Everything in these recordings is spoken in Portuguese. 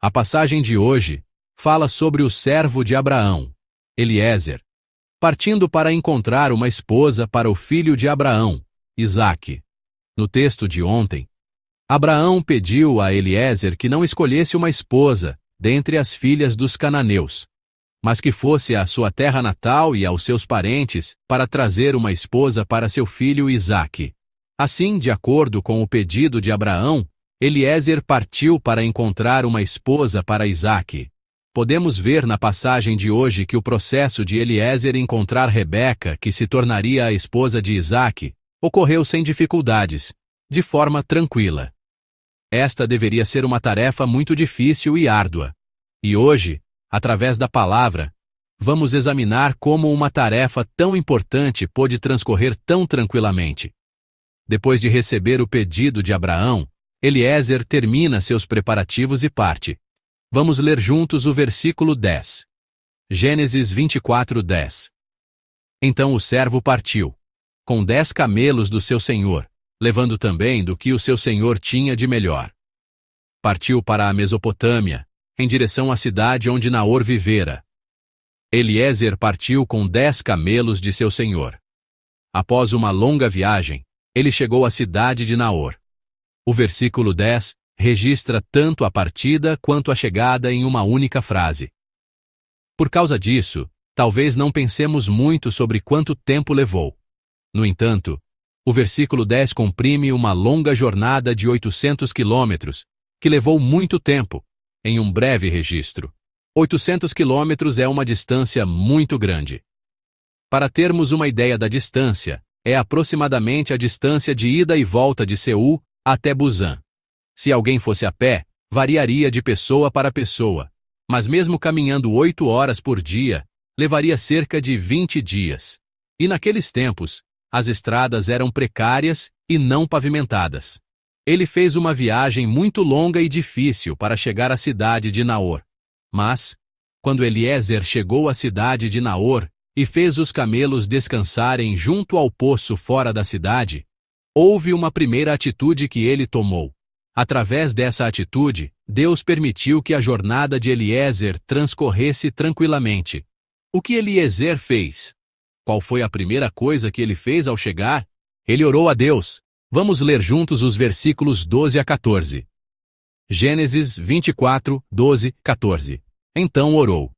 A passagem de hoje fala sobre o servo de Abraão, Eliezer, partindo para encontrar uma esposa para o filho de Abraão, Isaque. No texto de ontem, Abraão pediu a Eliezer que não escolhesse uma esposa dentre as filhas dos cananeus, mas que fosse à sua terra natal e aos seus parentes para trazer uma esposa para seu filho Isaque. Assim, de acordo com o pedido de Abraão, Eliezer partiu para encontrar uma esposa para Isaque. Podemos ver na passagem de hoje que o processo de Eliezer encontrar Rebeca, que se tornaria a esposa de Isaque, ocorreu sem dificuldades, de forma tranquila. Esta deveria ser uma tarefa muito difícil e árdua. E hoje, através da palavra, vamos examinar como uma tarefa tão importante pôde transcorrer tão tranquilamente. Depois de receber o pedido de Abraão, Eliezer termina seus preparativos e parte. Vamos ler juntos o versículo 10. Gênesis 24:10. Então o servo partiu, com 10 camelos do seu senhor, levando também do que o seu senhor tinha de melhor. Partiu para a Mesopotâmia, em direção à cidade onde Naor vivera. Eliezer partiu com 10 camelos de seu senhor. Após uma longa viagem, ele chegou à cidade de Naor. O versículo 10 registra tanto a partida quanto a chegada em uma única frase. Por causa disso, talvez não pensemos muito sobre quanto tempo levou. No entanto, o versículo 10 comprime uma longa jornada de 800 quilômetros, que levou muito tempo, em um breve registro. 800 quilômetros é uma distância muito grande. Para termos uma ideia da distância, é aproximadamente a distância de ida e volta de Seul até Busan. Se alguém fosse a pé, variaria de pessoa para pessoa, mas mesmo caminhando 8 horas por dia, levaria cerca de 20 dias. E naqueles tempos, as estradas eram precárias e não pavimentadas. Ele fez uma viagem muito longa e difícil para chegar à cidade de Naor. Mas, quando Eliezer chegou à cidade de Naor e fez os camelos descansarem junto ao poço fora da cidade, houve uma primeira atitude que ele tomou. Através dessa atitude, Deus permitiu que a jornada de Eliezer transcorresse tranquilamente. O que Eliezer fez? Qual foi a primeira coisa que ele fez ao chegar? Ele orou a Deus. Vamos ler juntos os versículos 12 a 14. Gênesis 24, 12, 14. Então orou: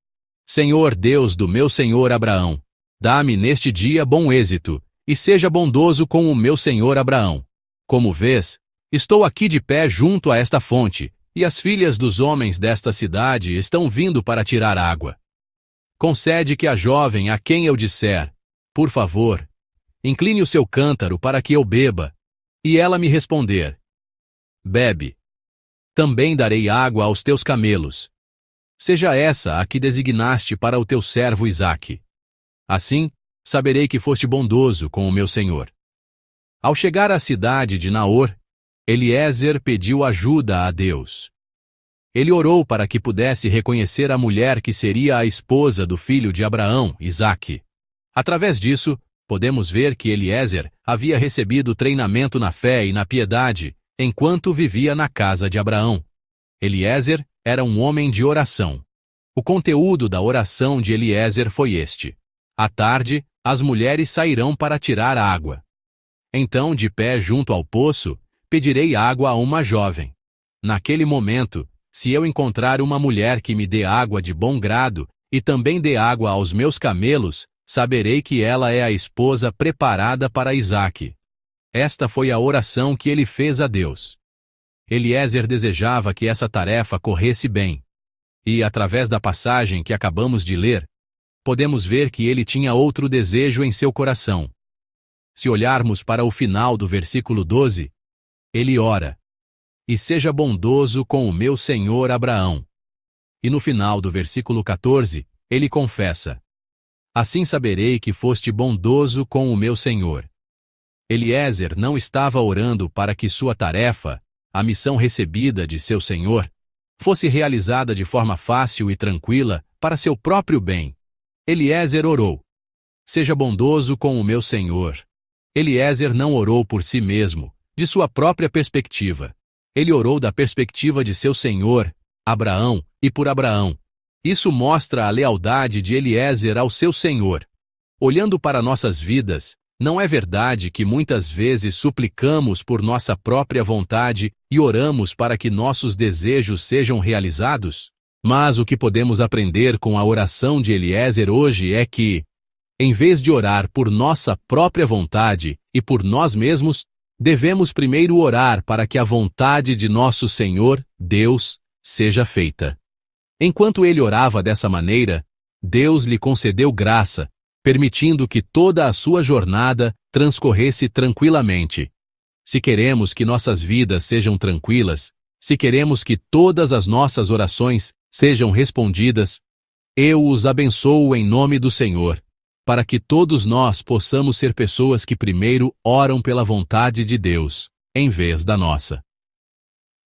Senhor Deus do meu senhor Abraão, dá-me neste dia bom êxito, e seja bondoso com o meu senhor Abraão. Como vês, estou aqui de pé junto a esta fonte, e as filhas dos homens desta cidade estão vindo para tirar água. Concede que a jovem a quem eu disser, por favor, incline o seu cântaro para que eu beba, e ela me responder, bebe. Também darei água aos teus camelos. Seja essa a que designaste para o teu servo Isaque. Assim, saberei que foste bondoso com o meu senhor. Ao chegar à cidade de Naor, Eliezer pediu ajuda a Deus. Ele orou para que pudesse reconhecer a mulher que seria a esposa do filho de Abraão, Isaque. Através disso, podemos ver que Eliezer havia recebido treinamento na fé e na piedade enquanto vivia na casa de Abraão. Eliezer era um homem de oração. O conteúdo da oração de Eliezer foi este: à tarde, as mulheres sairão para tirar água. Então, de pé junto ao poço, pedirei água a uma jovem. Naquele momento, se eu encontrar uma mulher que me dê água de bom grado e também dê água aos meus camelos, saberei que ela é a esposa preparada para Isaque. Esta foi a oração que ele fez a Deus. Eliezer desejava que essa tarefa corresse bem. E, através da passagem que acabamos de ler, podemos ver que ele tinha outro desejo em seu coração. Se olharmos para o final do versículo 12, ele ora: E seja bondoso com o meu senhor Abraão. E no final do versículo 14, ele confessa: Assim saberei que foste bondoso com o meu senhor. Eliezer não estava orando para que sua tarefa, a missão recebida de seu senhor, fosse realizada de forma fácil e tranquila para seu próprio bem. Eliezer orou: Seja bondoso com o meu senhor. Eliezer não orou por si mesmo, de sua própria perspectiva. Ele orou da perspectiva de seu senhor, Abraão e por Abraão. Isso mostra a lealdade de Eliezer ao seu senhor. Olhando para nossas vidas, não é verdade que muitas vezes suplicamos por nossa própria vontade e oramos para que nossos desejos sejam realizados? Mas o que podemos aprender com a oração de Eliezer hoje é que, em vez de orar por nossa própria vontade e por nós mesmos, devemos primeiro orar para que a vontade de nosso Senhor, Deus, seja feita. Enquanto ele orava dessa maneira, Deus lhe concedeu graça, permitindo que toda a sua jornada transcorresse tranquilamente. Se queremos que nossas vidas sejam tranquilas, se queremos que todas as nossas orações sejam respondidas, eu os abençoo em nome do Senhor, para que todos nós possamos ser pessoas que primeiro oram pela vontade de Deus, em vez da nossa.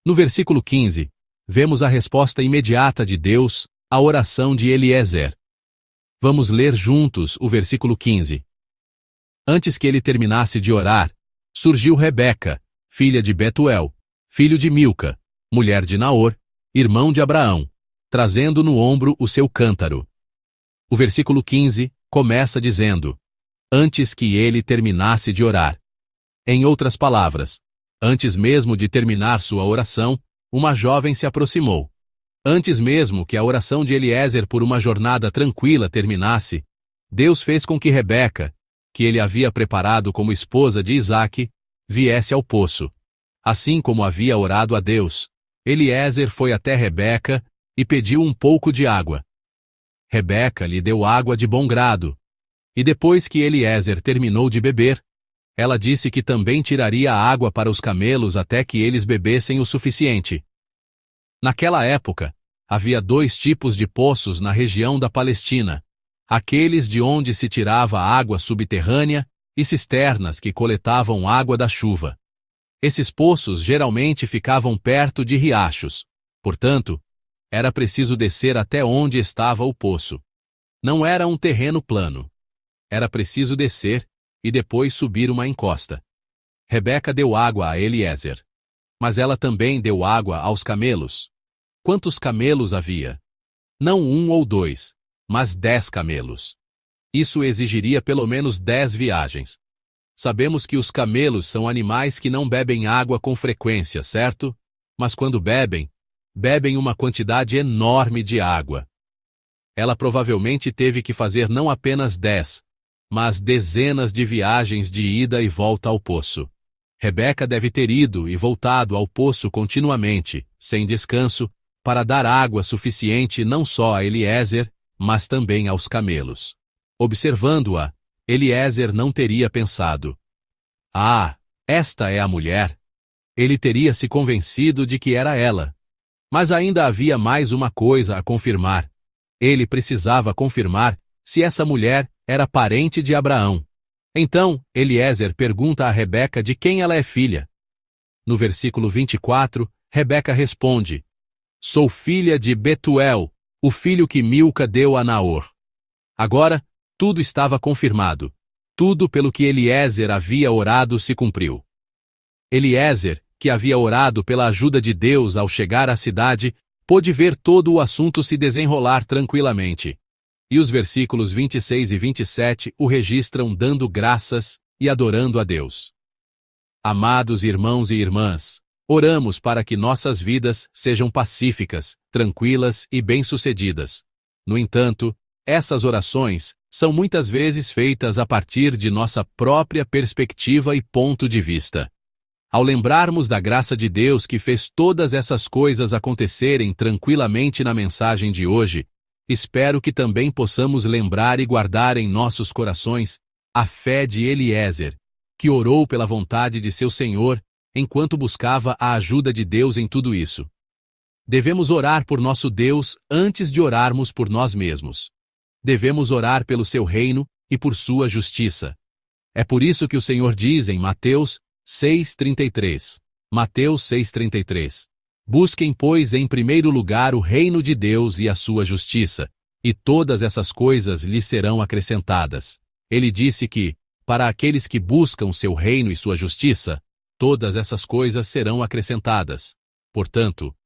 No versículo 15, vemos a resposta imediata de Deus à oração de Eliezer. Vamos ler juntos o versículo 15. Antes que ele terminasse de orar, surgiu Rebeca, filha de Betuel, filho de Milca, mulher de Naor, irmão de Abraão, trazendo no ombro o seu cântaro. O versículo 15 começa dizendo, antes que ele terminasse de orar. Em outras palavras, antes mesmo de terminar sua oração, uma jovem se aproximou. Antes mesmo que a oração de Eliezer por uma jornada tranquila terminasse, Deus fez com que Rebeca, que ele havia preparado como esposa de Isaque, viesse ao poço. Assim como havia orado a Deus, Eliezer foi até Rebeca e pediu um pouco de água. Rebeca lhe deu água de bom grado. E depois que Eliezer terminou de beber, ela disse que também tiraria a água para os camelos até que eles bebessem o suficiente. Naquela época, havia 2 tipos de poços na região da Palestina, aqueles de onde se tirava água subterrânea e cisternas que coletavam água da chuva. Esses poços geralmente ficavam perto de riachos, portanto, era preciso descer até onde estava o poço. Não era um terreno plano. Era preciso descer e depois subir uma encosta. Rebeca deu água a Eliezer. Mas ela também deu água aos camelos. Quantos camelos havia? Não 1 ou 2, mas 10 camelos. Isso exigiria pelo menos 10 viagens. Sabemos que os camelos são animais que não bebem água com frequência, certo? Mas quando bebem uma quantidade enorme de água. Ela provavelmente teve que fazer não apenas 10, mas dezenas de viagens de ida e volta ao poço. Rebeca deve ter ido e voltado ao poço continuamente, sem descanso, para dar água suficiente não só a Eliezer, mas também aos camelos. Observando-a, Eliezer não teria pensado: ah, esta é a mulher. Ele teria se convencido de que era ela. Mas ainda havia mais uma coisa a confirmar. Ele precisava confirmar se essa mulher era parente de Abraão. Então, Eliezer pergunta a Rebeca de quem ela é filha. No versículo 24, Rebeca responde: sou filha de Betuel, o filho que Milca deu a Naor. Agora, tudo estava confirmado. Tudo pelo que Eliezer havia orado se cumpriu. Eliezer, que havia orado pela ajuda de Deus ao chegar à cidade, pôde ver todo o assunto se desenrolar tranquilamente. E os versículos 26 e 27 o registram dando graças e adorando a Deus. Amados irmãos e irmãs, oramos para que nossas vidas sejam pacíficas, tranquilas e bem-sucedidas. No entanto, essas orações são muitas vezes feitas a partir de nossa própria perspectiva e ponto de vista. Ao lembrarmos da graça de Deus que fez todas essas coisas acontecerem tranquilamente na mensagem de hoje, espero que também possamos lembrar e guardar em nossos corações a fé de Eliezer, que orou pela vontade de seu Senhor enquanto buscava a ajuda de Deus em tudo isso. Devemos orar por nosso Deus antes de orarmos por nós mesmos. Devemos orar pelo seu reino e por sua justiça. É por isso que o Senhor diz em Mateus 6,33. Mateus 6,33. Busquem, pois, em primeiro lugar o reino de Deus e a sua justiça, e todas essas coisas lhes serão acrescentadas. Ele disse que, para aqueles que buscam seu reino e sua justiça, todas essas coisas serão acrescentadas. Portanto,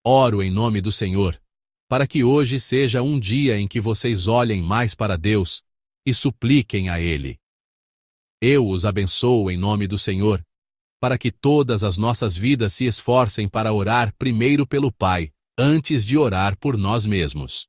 Oro em nome do Senhor, para que hoje seja um dia em que vocês olhem mais para Deus e supliquem a Ele. Eu os abençoo em nome do Senhor, para que todas as nossas vidas se esforcem para orar primeiro pelo Pai, antes de orar por nós mesmos.